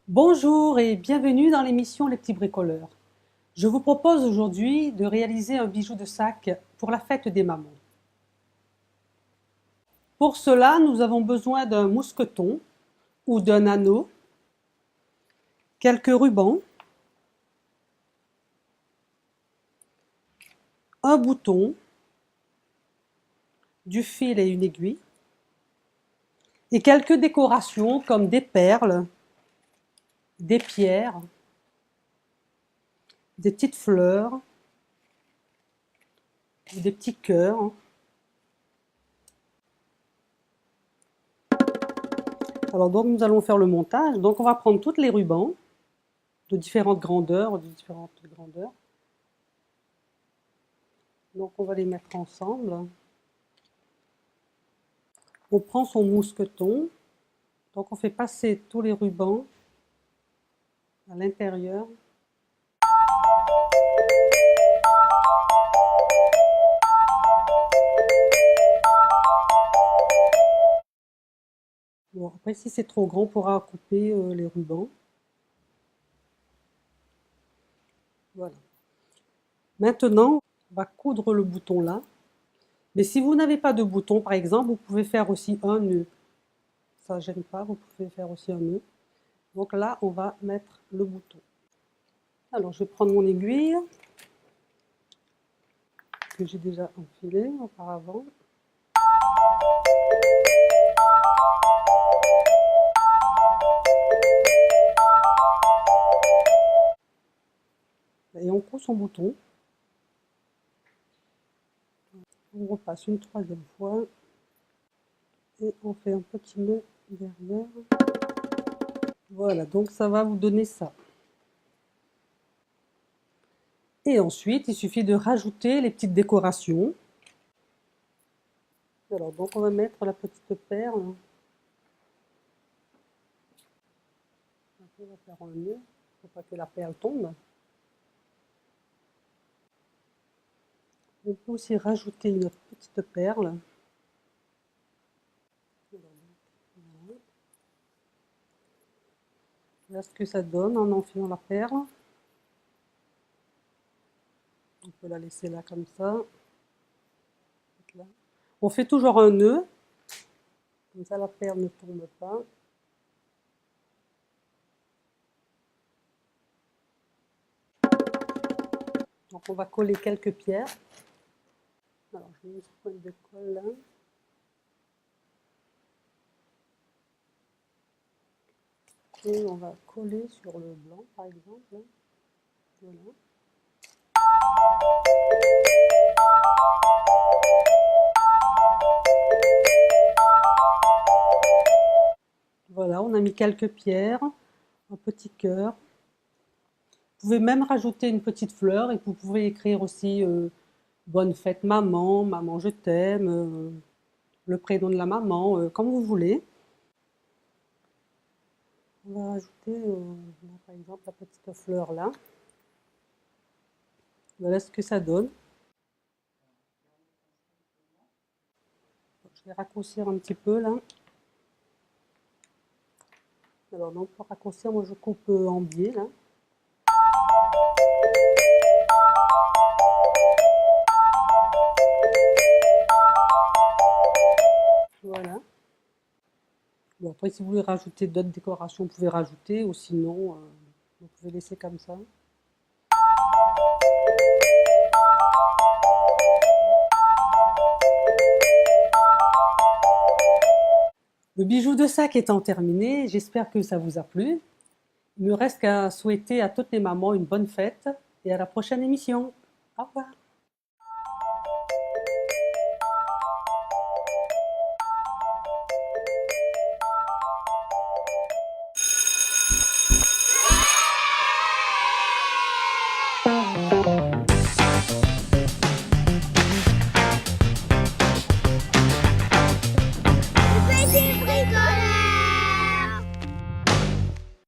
Bonjour et bienvenue dans l'émission Les Petits Bricoleurs. Je vous propose aujourd'hui de réaliser un bijou de sac pour la fête des mamans. Pour cela, nous avons besoin d'un mousqueton ou d'un anneau, quelques rubans, un bouton, du fil et une aiguille, et quelques décorations comme des perles, des pierres, des petites fleurs, des petits cœurs. Alors donc nous allons faire le montage. Donc on va prendre tous les rubans de différentes grandeurs, Donc on va les mettre ensemble. On prend son mousqueton. Donc on fait passer tous les rubans à l'intérieur. Bon, après, si c'est trop grand, on pourra couper les rubans. Voilà. Maintenant, on va coudre le bouton là. Mais si vous n'avez pas de bouton, par exemple, vous pouvez faire aussi un nœud. Ça ne gêne pas, vous pouvez faire aussi un nœud. Donc là, on va mettre le bouton. Alors, je vais prendre mon aiguille, que j'ai déjà enfilée auparavant. Et on coud son bouton. On repasse une troisième fois. Et on fait un petit nœud derrière. Voilà, donc ça va vous donner ça. Et ensuite, il suffit de rajouter les petites décorations. Alors, donc on va mettre la petite perle. On va faire un nœud, pour pas que la perle tombe. On peut aussi rajouter une petite perle. Voilà ce que ça donne en enfilant la perle. On peut la laisser là comme ça. On fait toujours un nœud, comme ça la perle ne tombe pas. Donc on va coller quelques pierres. Alors je mets une pointe de colle là. Et on va coller sur le blanc par exemple. Voilà. Voilà, on a mis quelques pierres, un petit cœur. Vous pouvez même rajouter une petite fleur et vous pouvez écrire aussi bonne fête maman, maman je t'aime, le prénom de la maman, comme vous voulez. On va rajouter par exemple la petite fleur là. Voilà ce que ça donne. Je vais raccourcir un petit peu là. Alors donc pour raccourcir, moi je coupe en biais là. Voilà. Bon, après si vous voulez rajouter d'autres décorations, vous pouvez rajouter, ou sinon vous pouvez laisser comme ça. Le bijou de sac étant terminé, j'espère que ça vous a plu. Il ne me reste qu'à souhaiter à toutes les mamans une bonne fête et à la prochaine émission. Au revoir.